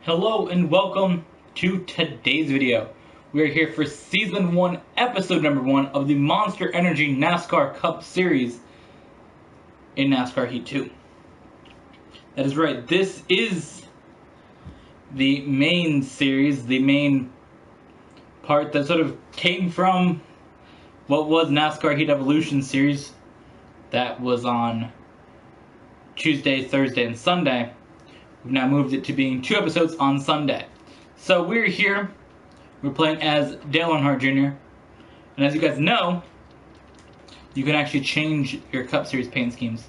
Hello and welcome to today's video. We are here for Season 1, Episode number 1 of the Monster Energy NASCAR Cup Series in NASCAR Heat 2. That is right, this is the main series, the main part that sort of came from what was NASCAR Heat Evolution series that was on Tuesday, Thursday, and Sunday. We've now moved it to being 2 episodes on Sunday. So we're here, we're playing as Dale Earnhardt Jr. And as you guys know, you can actually change your Cup Series paint schemes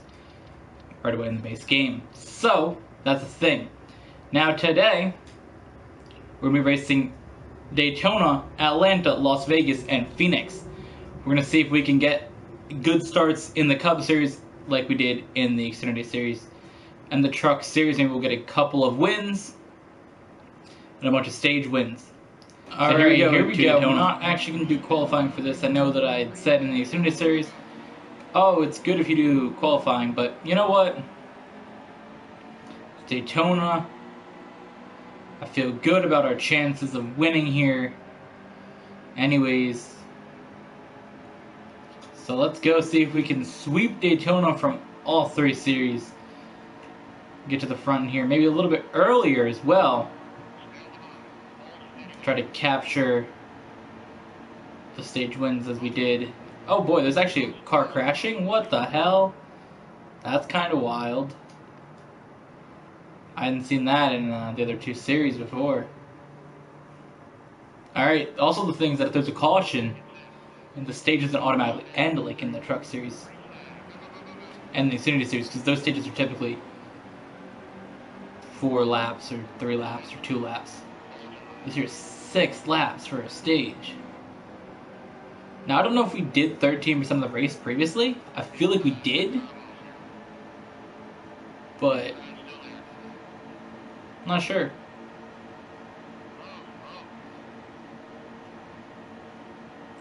right away in the base game. So, that's the thing. Now today, we're going to be racing Daytona, Atlanta, Las Vegas, and Phoenix. We're going to see if we can get good starts in the Cup Series like we did in the Xfinity Series. And the Truck Series, maybe we'll get a couple of wins and a bunch of stage wins. Alright, here we go. I'm not actually going to do qualifying for this. I know that I said in the Xfinity Series, oh, it's good if you do qualifying, but you know what? Daytona, I feel good about our chances of winning here anyways. So let's go see if we can sweep Daytona from all 3 series. Get to the front here, maybe a little bit earlier as well. Try to capture the stage wins as we did. Oh boy, there's actually a car crashing? What the hell? That's kind of wild. I hadn't seen that in the other 2 series before. Alright, also the thing is that if there's a caution, and the stage doesn't automatically end like in the Truck Series and the Xfinity Series, because those stages are typically 4 laps or 3 laps or 2 laps. This here's 6 laps for a stage. Now I don't know if we did 13% of the race previously. I feel like we did, but I'm not sure.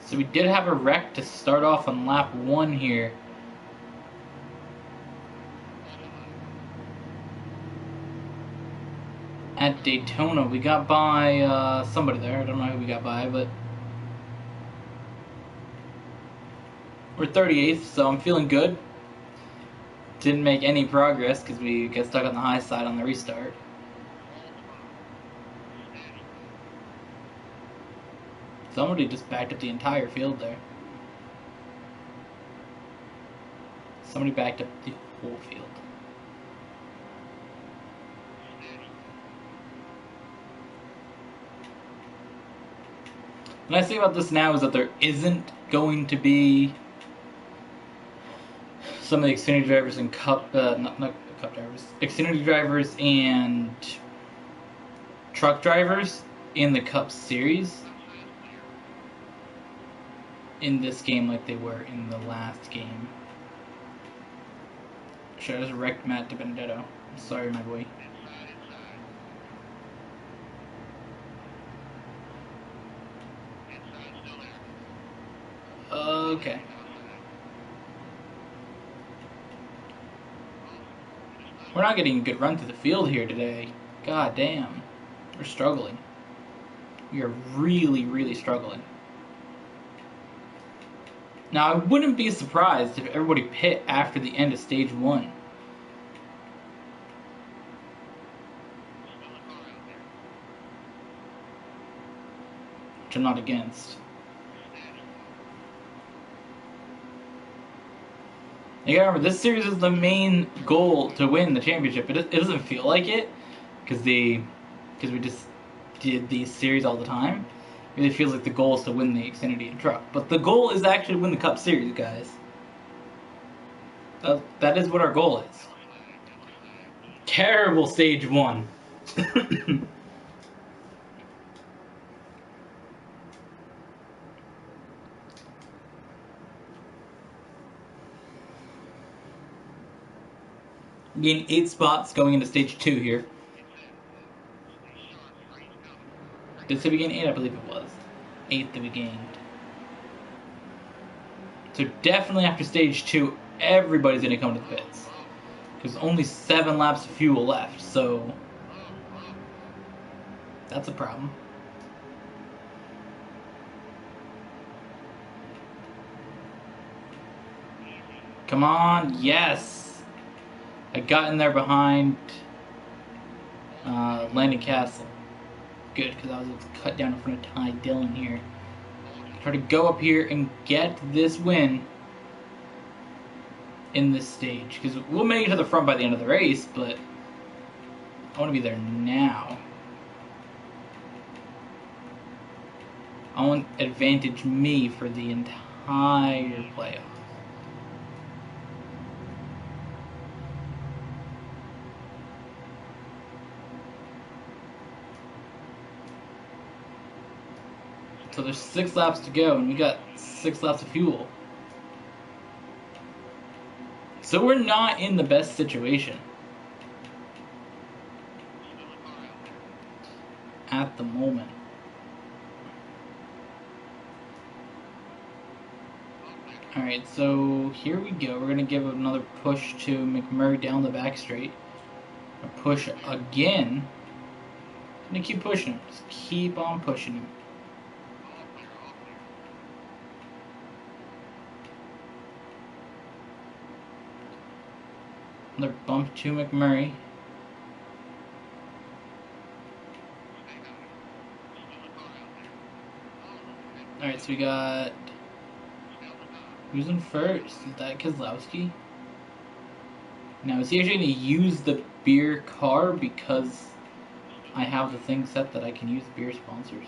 So we did have a wreck to start off on lap 1 here. At Daytona, we got by somebody there. I don't know who we got by, but we're 38th, so I'm feeling good. Didn't make any progress because we got stuck on the high side on the restart. Somebody just backed up the entire field there. Somebody backed up the whole field. What I say about this now is that there isn't going to be some of the Xfinity drivers and Xfinity drivers and truck drivers in the Cup Series in this game like they were in the last game. Should I just wrecked Matt DiBenedetto? I'm sorry, my boy. Okay. We're not getting a good run through the field here today. God damn. We're struggling. We are really, really struggling. Now, I wouldn't be surprised if everybody pit after the end of stage 1. Which I'm not against. You gotta remember, this series is the main goal to win the championship. It doesn't feel like it, because we just did these series all the time. It really feels like the goal is to win the Xfinity and Truck. But the goal is actually to win the Cup Series, guys. That is what our goal is. Terrible stage 1. Gain 8 spots going into stage 2 here. Did we gain 8? I believe it was 8 that we gained. So definitely after stage 2, everybody's going to come to the pits. There's only 7 laps of fuel left, so That's a problem. Come on, yes! I got in there behind Landing Castle. Good, because I was able to cut down in front of Ty Dillon here. Try to go up here and get this win in this stage. Because we'll make it to the front by the end of the race, but I want to be there now. I want advantage me for the entire playoff. So there's 6 laps to go, and we got 6 laps of fuel. So we're not in the best situation at the moment. Alright, so here we go. We're going to give another push to McMurray down the back straight. A push again. I'm going to keep pushing him. Just keep on pushing him. Another bump to McMurray. Alright, so we got... Who's in first? Is that Keselowski? Now, is he actually going to use the beer car because I have the thing set that I can use beer sponsors?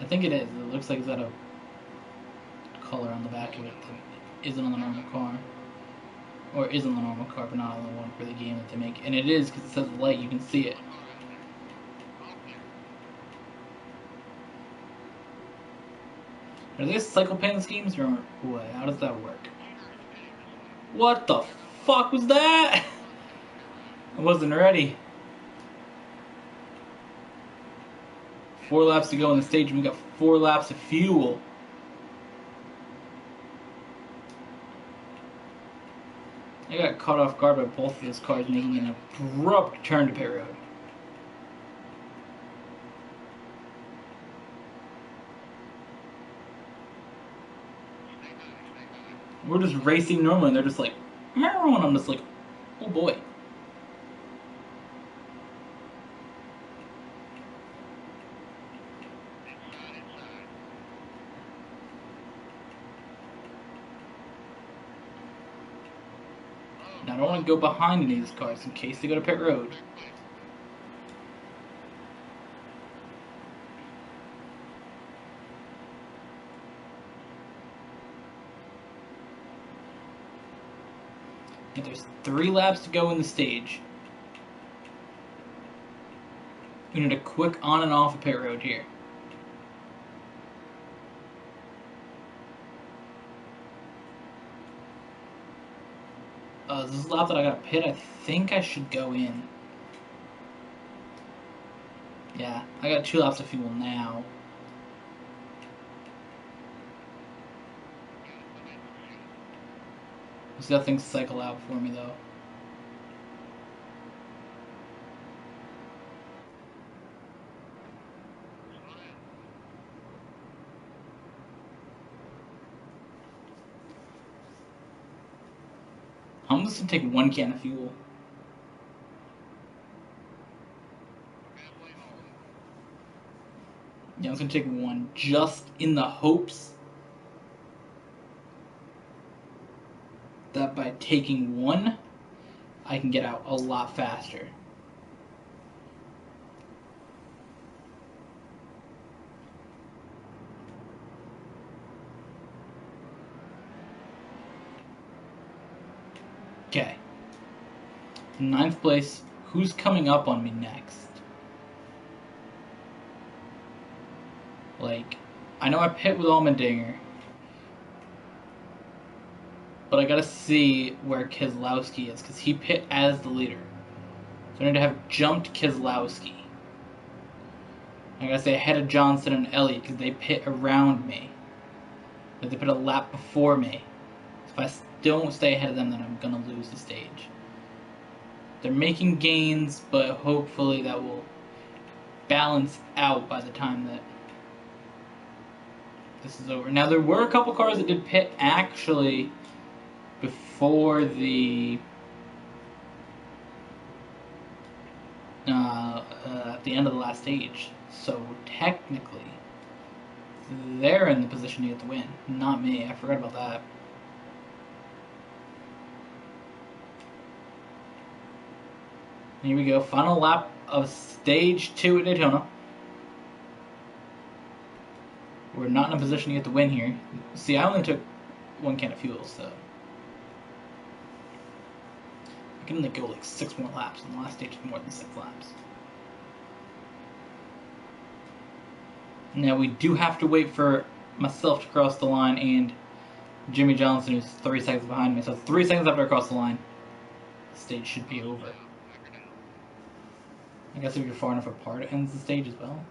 I think it is. It looks like it's got a color on the back of it that isn't on the normal car. Or is on the normal car, but not on the one for the game that they make. And it is because it says light, you can see it. Are these cycle pan schemes or what? How does that work? What the fuck was that? I wasn't ready. 4 laps to go in the stage and we got 4 laps of fuel. I got caught off guard by both of those cars making an abrupt turn to pit road. We're just racing normally and they're just like, meow, and I'm just like, oh boy. Now I don't want to go behind any of these cars in case they go to pit road. And there's 3 laps to go in the stage. We need a quick on and off of pit road here. This is a lap that I got pit. I think I should go in. Yeah, I got 2 laps of fuel now. Let's let things cycle out for me though. I'm just gonna take 1 can of fuel. Yeah, I'm just gonna take 1 just in the hopes that by taking 1, I can get out a lot faster. Okay. 9th place. Who's coming up on me next? Like, I know I pit with Allmendinger, but I gotta see where Keselowski is, because he pit as the leader. So I need to have jumped Keselowski. I gotta stay ahead of Johnson and Elliott, because they pit around me. But they pit a lap before me. So if I don't stay ahead of them, then I'm gonna lose the stage. They're making gains, but hopefully that will balance out by the time that this is over. Now, there were a couple cars that did pit actually before the at the end of the last stage. So technically, they're in the position to get the win, not me. I forgot about that. Here we go, final lap of stage 2 at Daytona. We're not in a position to get the win here. See, I only took 1 can of fuel, so I can only go like 6 more laps, and the last stage is more than 6 laps. Now we do have to wait for myself to cross the line and Jimmy Johnson, who's 3 seconds behind me. So 3 seconds after I cross the line, the stage should be over. I guess if you're far enough apart, it ends the stage as well.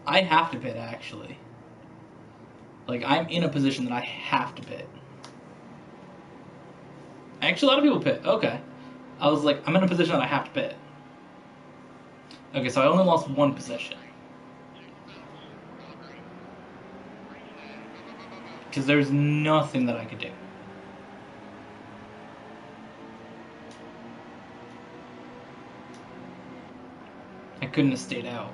I have to pit, actually. Like, I'm in a position that I have to pit. Actually, a lot of people pit. Okay. I was like, I'm in a position that I have to pit. Okay, so I only lost 1 position. Because there's nothing that I could do. I couldn't have stayed out.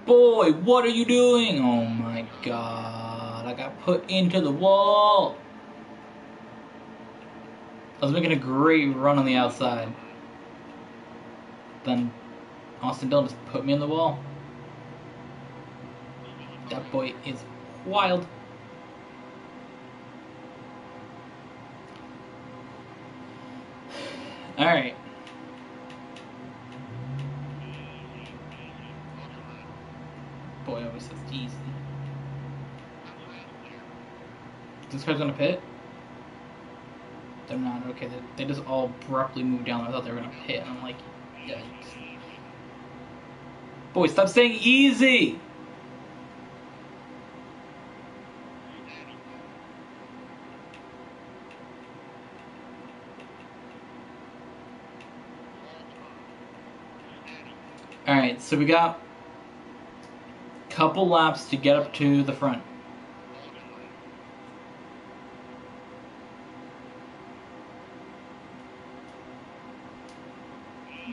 Boy, what are you doing? Oh my god, I got put into the wall. I was making a great run on the outside. Then Austin Dillon just put me in the wall. That boy is wild. Alright. Boy, I always says easy. This car's gonna pit? They're not. Okay, they just all abruptly moved down. I thought they were gonna pit, and I'm like, yikes. Boy, stop saying easy! Alright, so we got a couple laps to get up to the front.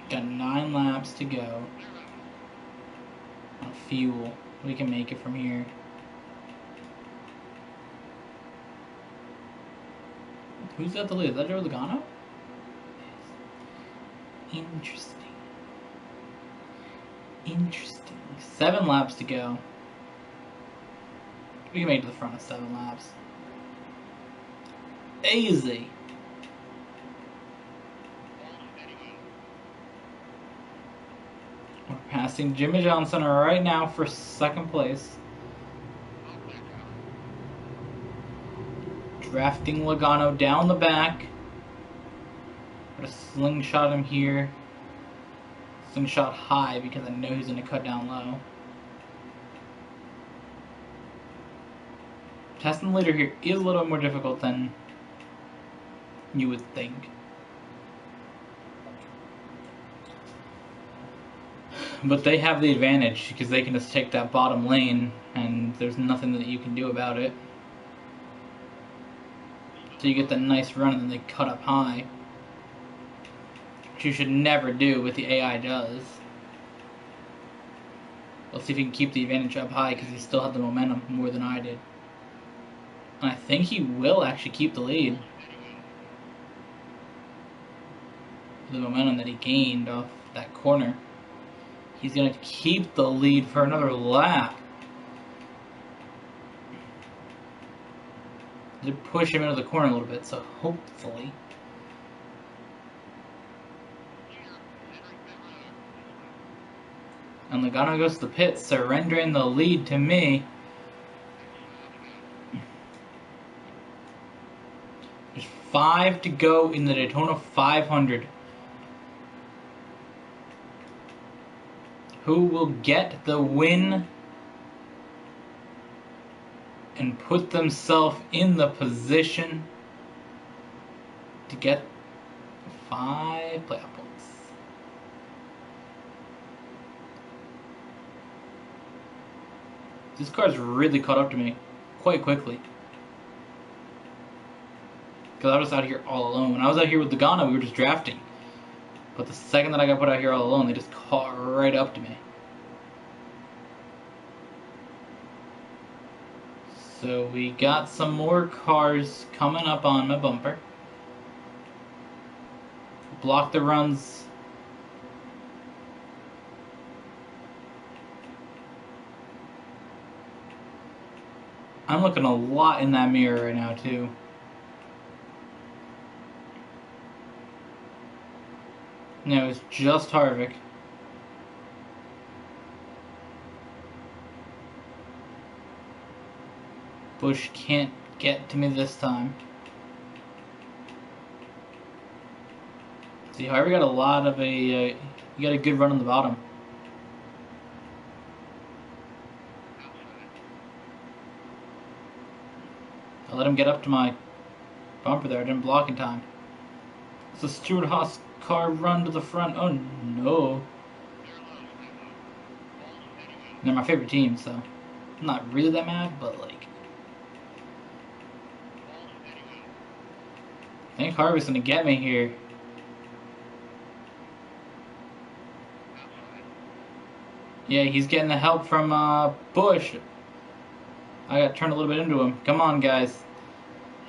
Got 9 laps to go. On fuel. We can make it from here. Who's at the lead? Is that Joe Logano? Interesting. Interesting. 7 laps to go. We can make it to the front of 7 laps. Easy. We're passing Jimmy Johnson right now for 2nd place. Drafting Logano down the back. Put a slingshot him here. Slingshot high because I know he's going to cut down low. Testing the leader here is a little more difficult than you would think. But they have the advantage because they can just take that bottom lane and there's nothing that you can do about it. So you get the nice run and then they cut up high. Which you should never do, but the AI does. Let's see if he can keep the advantage up high because he still had the momentum more than I did. And I think he will actually keep the lead. The momentum that he gained off that corner. He's going to keep the lead for another lap. To push him into the corner a little bit, so hopefully. And Logano goes to the pit, surrendering the lead to me. There's 5 to go in the Daytona 500. Who will get the win and put themselves in the position to get 5 playoff points. This car's really caught up to me quite quickly. Because I was out here all alone. When I was out here with Dagana, we were just drafting. But the second that I got put out here all alone, they just caught right up to me. So we got some more cars coming up on my bumper. Block the runs. I'm looking a lot in that mirror right now too. No, it's just Harvick. Bush can't get to me this time. See, Harvick got a lot of you got a good run on the bottom. I let him get up to my bumper there. I didn't block in time. It's a Stuart Haas car run to the front. Oh no. They're my favorite team, so I'm not really that mad, but like, I think Harvick's gonna get me here. Yeah, he's getting the help from Bush. I got turned a little bit into him. Come on, guys.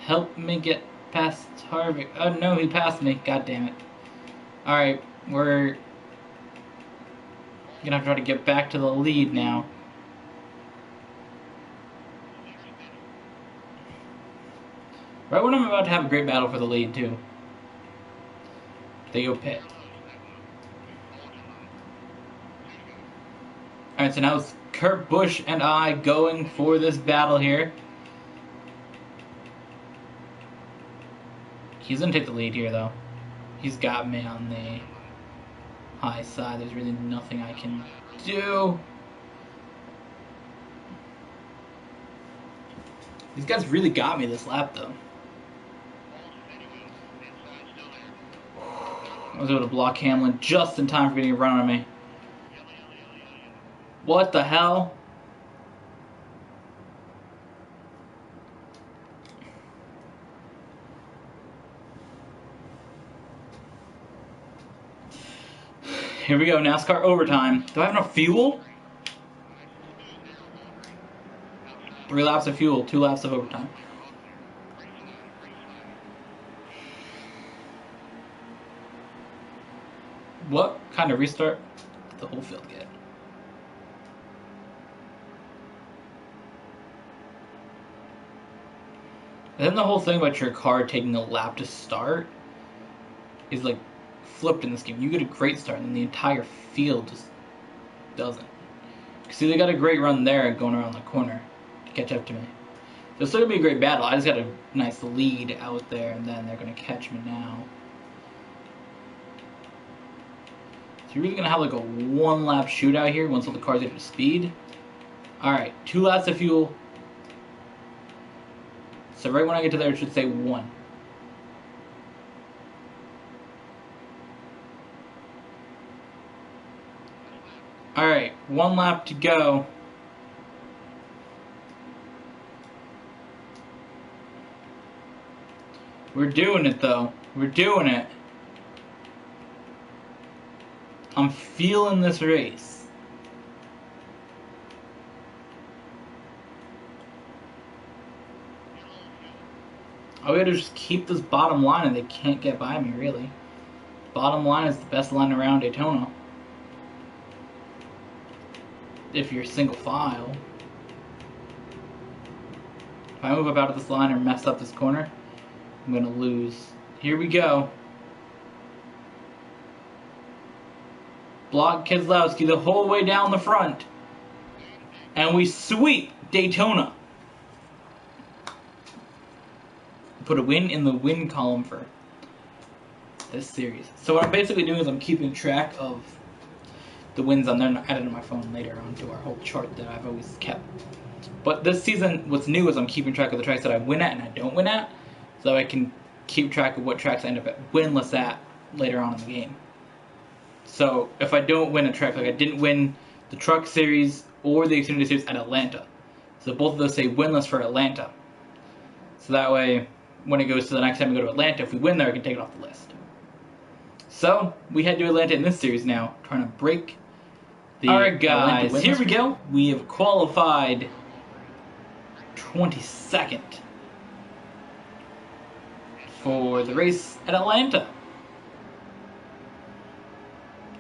Help me get past Harvick. Oh no, he passed me. God damn it. Alright, we're gonna have to try to get back to the lead now. Right when I'm about to have a great battle for the lead, too. They go pit. Alright, so now it's Kurt Busch and I going for this battle here. He's gonna take the lead here, though. He's got me on the high side. There's really nothing I can do. These guys really got me this lap, though. I was able to block Hamlin just in time for getting a run on me. What the hell? Here we go, NASCAR overtime. Do I have enough fuel? 3 laps of fuel, 2 laps of overtime. What kind of restart did the whole field get? And then the whole thing about your car taking a lap to start is like flipped in this game. You get a great start and then the entire field just doesn't. See, they got a great run there going around the corner to catch up to me. So it's still going to be a great battle. I just got a nice lead out there and then they're going to catch me now. So you're really going to have like a 1 lap shootout here once all the cars get to speed. Alright, 2 laps of fuel. So right when I get to there, it should say 1. Alright, 1 lap to go. We're doing it though. We're doing it. I'm feeling this race. All we gotta do is just keep this bottom line and they can't get by me, really. Bottom line is the best line around Daytona. If you're single file. If I move up out of this line or mess up this corner, I'm gonna lose. Here we go. Block Keselowski the whole way down the front. And we sweep Daytona. Put a win in the win column for this series. So what I'm basically doing is I'm keeping track of the wins on there and adding to my phone later onto our whole chart that I've always kept. But this season, what's new is I'm keeping track of the tracks that I win at and I don't win at, so I can keep track of what tracks I end up winless at later on in the game. So if I don't win a track, like I didn't win the Truck Series or the Xfinity Series at Atlanta, so both of those say winless for Atlanta. So that way, when it goes to the next time we go to Atlanta, if we win there, I can take it off the list. So we head to Atlanta in this series now, trying to break the Alright guys, here we go. We have qualified 22nd for the race at Atlanta.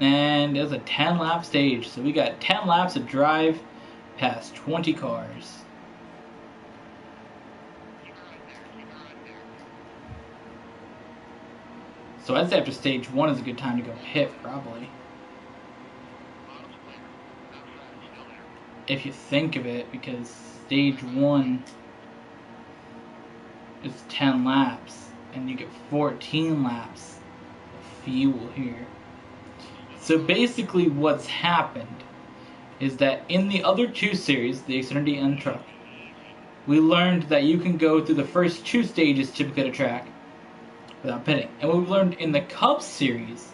And it's a 10 lap stage, so we got 10 laps to drive past 20 cars. So I'd say after stage 1 is a good time to go pit, probably. If you think of it, because stage 1 is 10 laps, and you get 14 laps of fuel here. So basically what's happened is that in the other two series, the Xfinity and Truck, we learned that you can go through the first 2 stages typically at a track without pitting. And what we've learned in the Cup series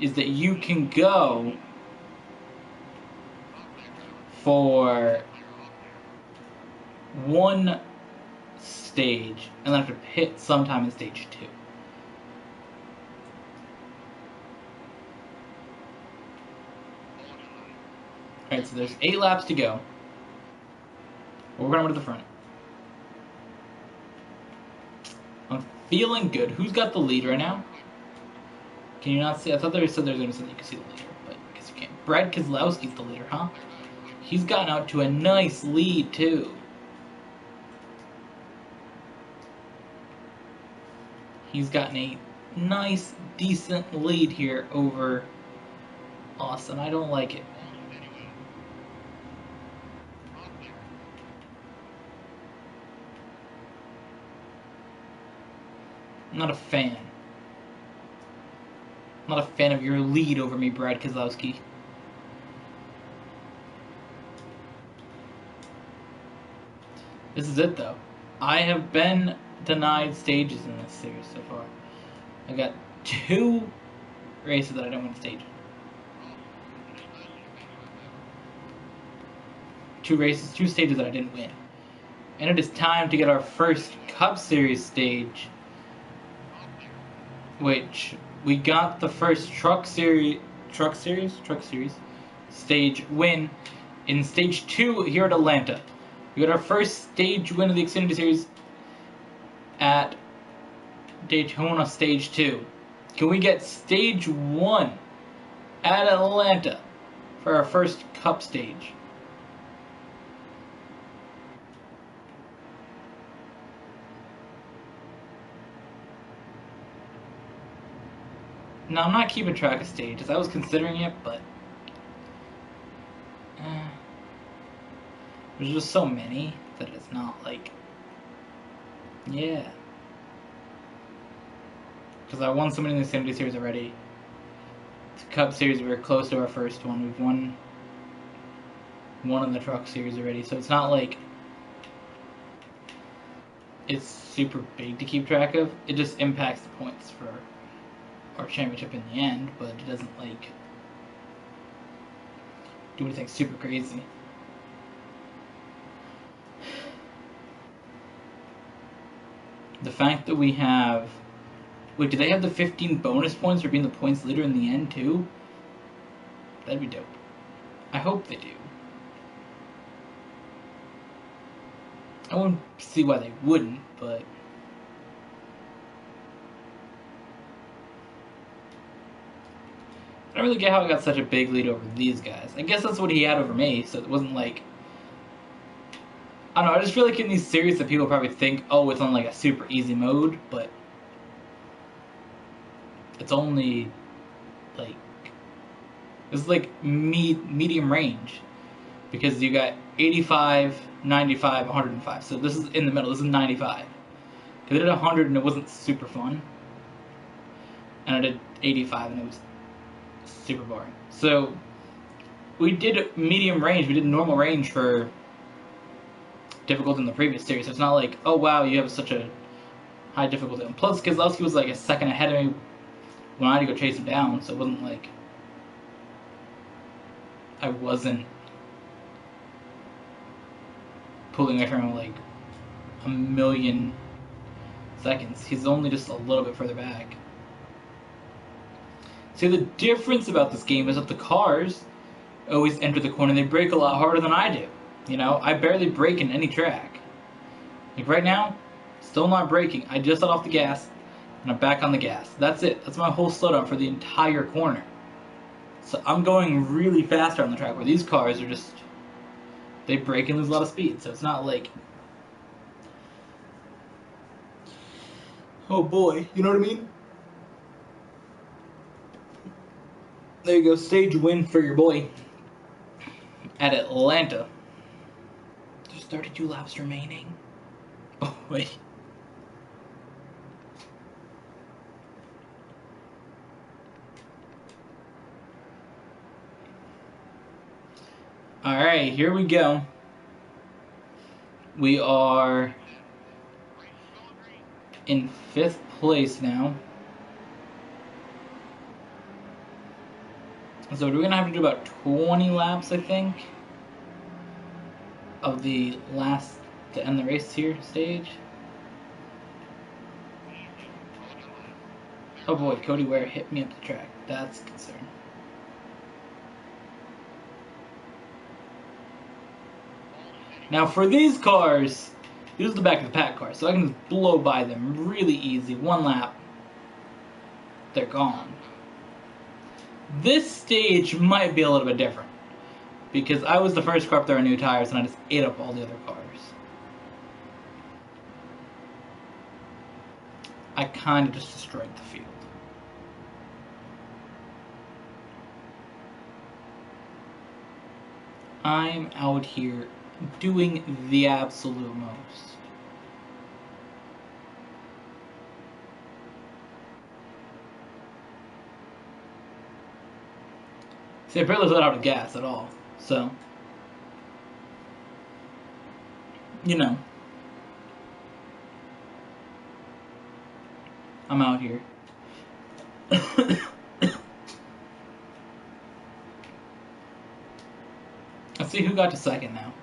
is that you can go for 1 stage and then have to pit sometime in stage 2. Alright, so there's 8 laps to go. We're going to go to the front. I'm feeling good. Who's got the lead right now? Can you not see? I thought they said there was going to say you could see the leader, but I guess you can't. Brad Keselowski's the leader, huh? He's gotten out to a nice lead, too. He's gotten a nice, decent lead here over Austin. I don't like it. I'm not a fan. I'm not a fan of your lead over me, Brad Keselowski. This is it, though. I have been denied stages in this series so far. I got 2 races that I don't win stage. 2 races, 2 stages that I didn't win. And it is time to get our first Cup Series stage, which we got the first Truck Series stage win in stage 2 here at Atlanta. We got our first stage win of the Xfinity Series at Daytona stage 2. Can we get stage 1 at Atlanta for our first Cup stage? Now, I'm not keeping track of stages. I was considering it, but there's just so many that it's not like, yeah. Because I won so many in the Xfinity Series already. The Cup Series, we were close to our first one. We've won one in the Truck Series already, so it's not like it's super big to keep track of. It just impacts the points for our championship in the end, but it doesn't like do anything super crazy. The fact that we have, wait, do they have the 15 bonus points for being the points leader in the end too? That'd be dope. I hope they do. I wouldn't see why they wouldn't, but I don't really get how I got such a big lead over these guys. I guess that's what he had over me, so it wasn't like, I don't know, I just feel like in these series that people probably think, oh, it's on like a super easy mode, but it's only like, it's like medium range, because you got 85, 95, 105, so this is in the middle, this is 95. I did 100 and it wasn't super fun, and I did 85 and it was super boring. So we did medium range, we did normal range for difficult in the previous series. So it's not like, oh wow, you have such a high difficulty. And plus, Keselowski was like a second ahead of me when I had to go chase him down, so it wasn't like I wasn't pulling away from him like a million seconds. He's only just a little bit further back. See, the difference about this game is that the cars always enter the corner and they brake a lot harder than I do. You know, I barely brake in any track. Like right now, still not braking. I just let off the gas and I'm back on the gas. That's it. That's my whole slowdown for the entire corner. So I'm going really faster on the track where these cars are just, they brake and lose a lot of speed. So it's not like, oh boy, you know what I mean? There you go, stage win for your boy at Atlanta. There's 32 laps remaining. Oh, wait. Alright, here we go. We are in 5th place now. So we're going to have to do about 20 laps, I think, of the last to end the race here stage. Oh boy, Cody Ware hit me up the track. That's a concern. Now for these cars, these are the back of the pack cars, so I can just blow by them really easy. One lap, they're gone. This stage might be a little bit different, because I was the first car up there on new tires and I just ate up all the other cars. I kind of just destroyed the field. I'm out here doing the absolute most. See, I barely let out of gas at all, so, you know, I'm out here. Let's see who got to second now.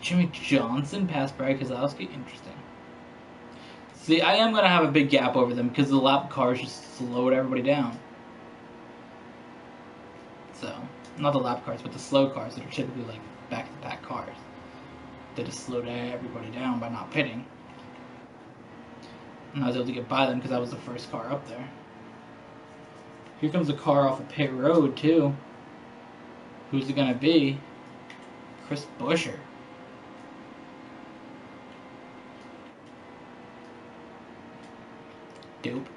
Jimmy Johnson passed Brad Keselowski? Interesting. See, I am going to have a big gap over them because the lap cars just slowed everybody down. So, not the lap cars, but the slow cars that are typically like back-to-back cars. They just slowed everybody down by not pitting. And I was able to get by them because I was the first car up there. Here comes a car off of pit road, too. Who's it going to be? Chris Buescher. Dope.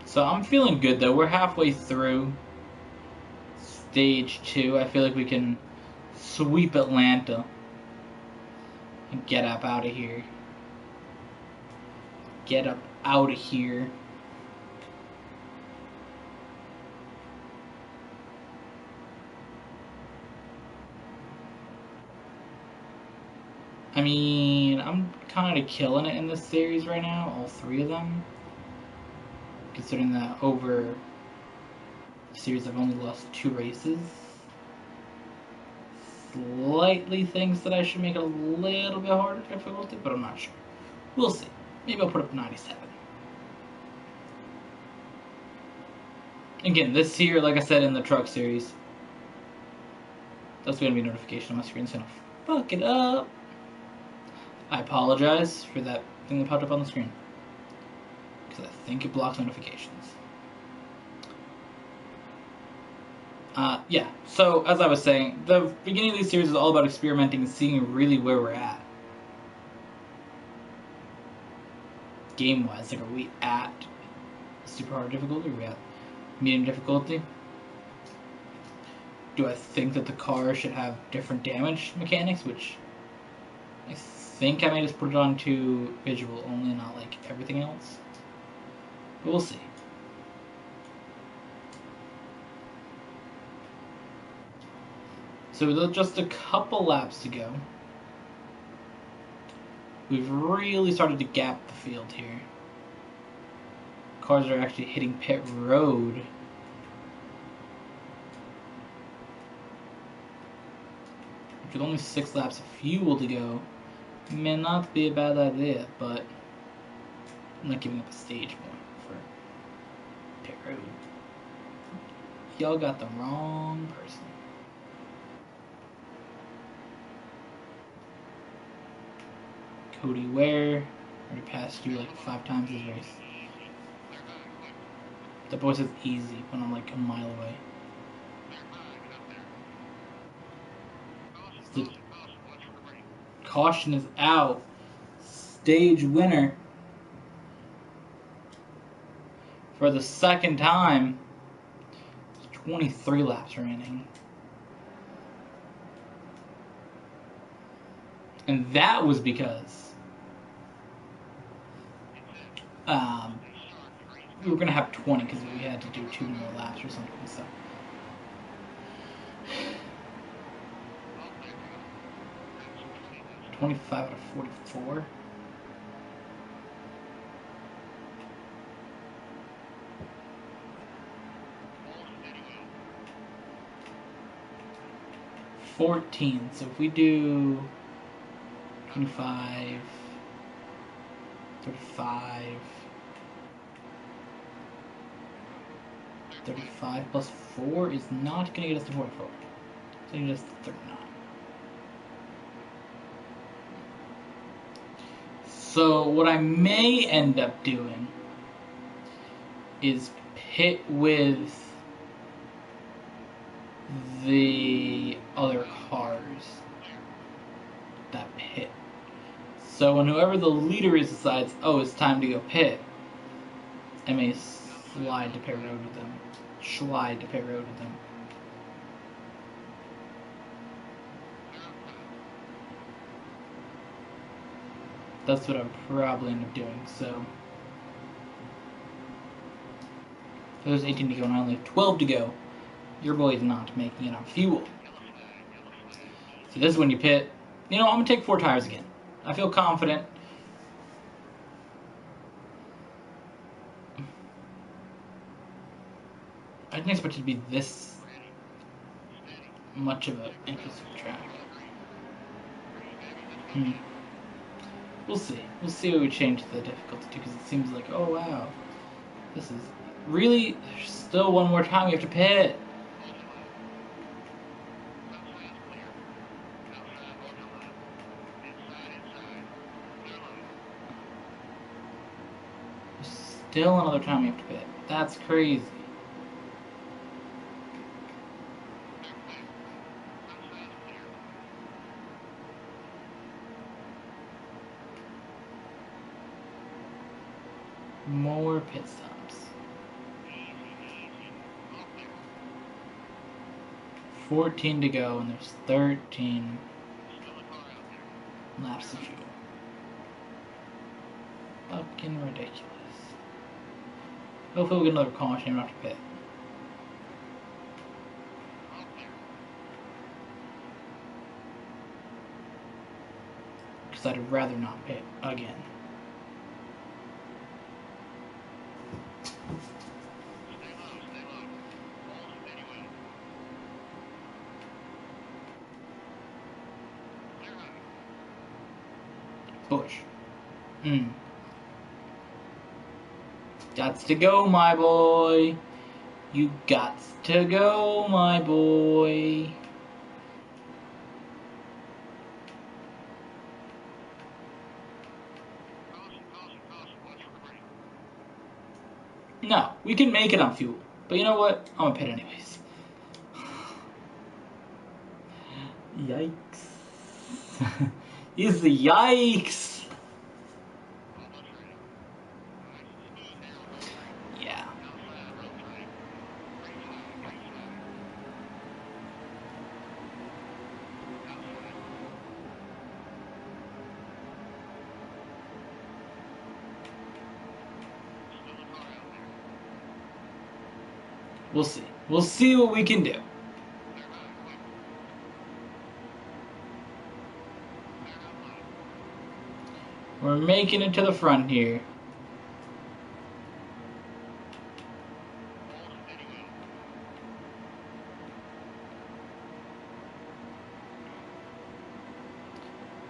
So I'm feeling good though. We're halfway through stage 2. I feel like we can sweep Atlanta and get up out of here. Get up out of here. I mean, I'm kind of killing it in this series right now, all 3 of them. Considering that over the series I've only lost 2 races. Slightly thinks that I should make it a little bit harder difficulty, but I'm not sure. We'll see. Maybe I'll put up 97. Again, this here, like I said in the truck series, that's going to be a notification on my screen, so I'm going to fuck it up. I apologize for that thing that popped up on the screen, because I think it blocks notifications. Yeah, so as I was saying, the beginning of these series is all about experimenting and seeing really where we're at. Game-wise, like, are we at super hard difficulty? Are we at medium difficulty? Do I think that the car should have different damage mechanics, which I think I may just put it onto visual only, not like everything else. But we'll see. So with just a couple laps to go, we've really started to gap the field here. Cars are actually hitting pit road. With only 6 laps of fuel to go, may not be a bad idea, but I'm not giving up a stage point for pit road. Y'all got the wrong person. Cody Ware already passed you like 5 times this race. That boy says easy when I'm like a mile away. The caution is out. Stage winner for the second time. 23 laps remaining. And that was because we were going to have 20 because we had to do 2 more laps or something. So 25 out of 44. So if we do 25, 35 plus 4 is not going to get us to 44. So you just 39. So what I may end up doing is pit with the other cars that pit. So when whoever the leader is decides, oh, it's time to go pit, I may slide to pit road with them. That's what I'll probably end up doing. So there's 18 to go and I only have 12 to go. Your boy is not making it on fuel. So this is when you pit. You know, I'm going to take 4 tires again. I feel confident. I didn't expect it to be this much of an interesting track. We'll see. We'll see what we change the difficulty to, because it seems like, oh wow, this is really, there's still one more time we have to pit. Still another time we have to pit. That's crazy. More pit stops. 14 to go, and there's 13 laps of fuel. Fucking ridiculous. Hopefully we'll get another caution and not have to pit. Because I'd rather not pit again. Bush. Gots to go, my boy. You gots to go, my boy. No, we can make it on fuel. But you know what? I'm gonna pit anyways. Yikes. Is the yikes. Yeah. We'll see. We'll see what we can do. We're making it to the front here.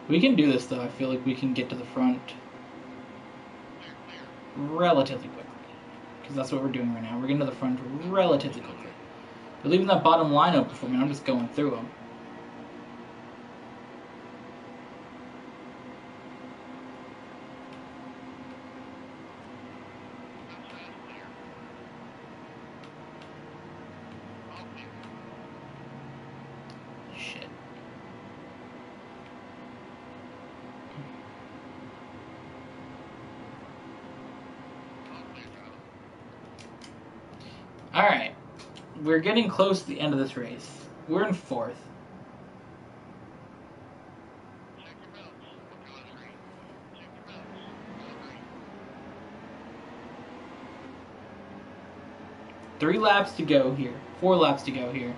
We can do this though. I feel like we can get to the front relatively quickly. Because that's what we're doing right now. We're getting to the front relatively quickly. They're leaving that bottom line open for me. I'm just going through them. Shit. Alright. We're getting close to the end of this race. We're in 4th. Three laps to go here. 4 laps to go here.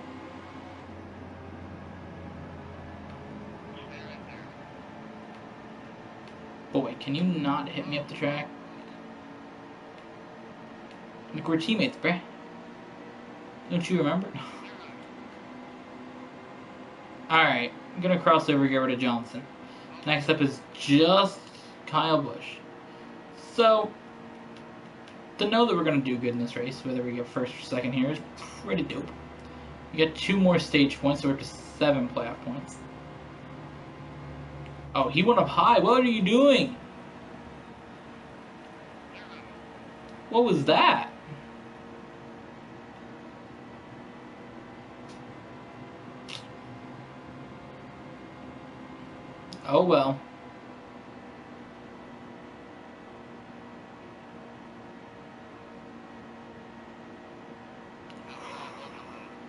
Boy, can you not hit me up the track? Like, we're teammates, bruh. Don't you remember? Alright, I'm gonna cross over, get rid of Johnson. Next up is just Kyle Busch. So, to know that we're gonna do good in this race, whether we get first or second here, is pretty dope. We get 2 more stage points, so we're up to 7 playoff points. Oh, he went up high. What are you doing? What was that? Oh well.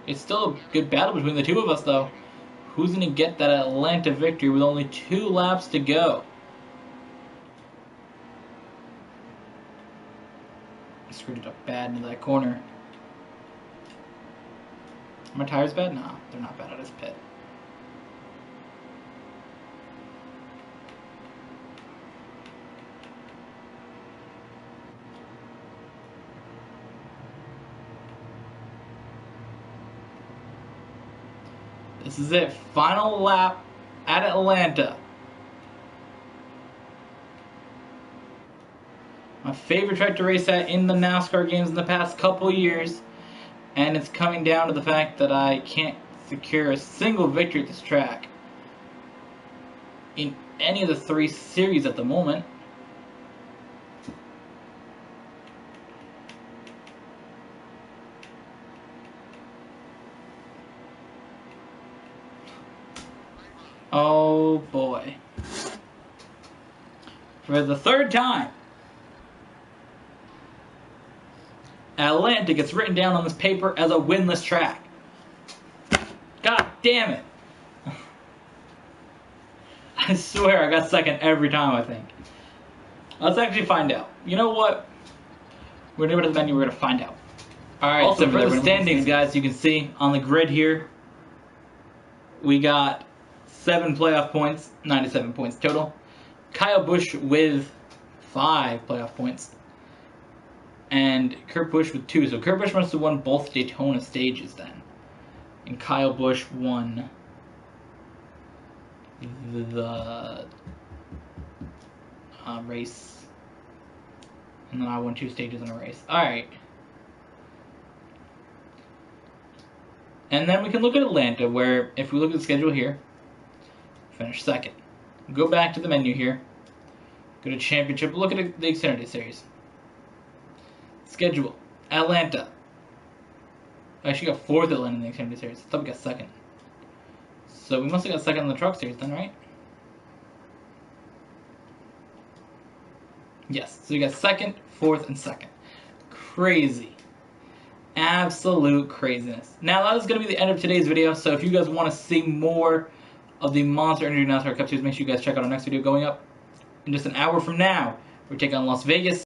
It's still a good battle between the two of us, though. Who's going to get that Atlanta victory with only 2 laps to go? I screwed it up bad into that corner. Are my tires bad? No, they're not bad. I just pit. This is it. Final lap at Atlanta. My favorite track to race at in the NASCAR games in the past couple years. And it's coming down to the fact that I can't secure a single victory at this track in any of the 3 series at the moment. Oh boy. For the 3rd time, Atlanta gets written down on this paper as a winless track. God damn it. I swear I got second every time, I think. Let's actually find out. You know what? We're going to go to the menu, we're going to find out. Alright, also, so for the standings, guys, you can see on the grid here, we got 7 playoff points, 97 points total. Kyle Busch with 5 playoff points. And Kurt Busch with 2. So Kurt Busch must have won both Daytona stages then. And Kyle Busch won the race. And then I won 2 stages in a race. Alright. And then we can look at Atlanta, where if we look at the schedule here, finish 2nd. Go back to the menu here. Go to Championship. Look at the Xfinity Series. Schedule. Atlanta. I actually got 4th Atlanta in the Xfinity Series. I thought we got 2nd. So we must have got 2nd in the Truck Series then, right? Yes. So we got 2nd, 4th, and 2nd. Crazy. Absolute craziness. Now that is going to be the end of today's video. So if you guys want to see more of the Monster Energy NASCAR Cup Series, make sure you guys check out our next video going up in just an hour from now. We're taking on Las Vegas.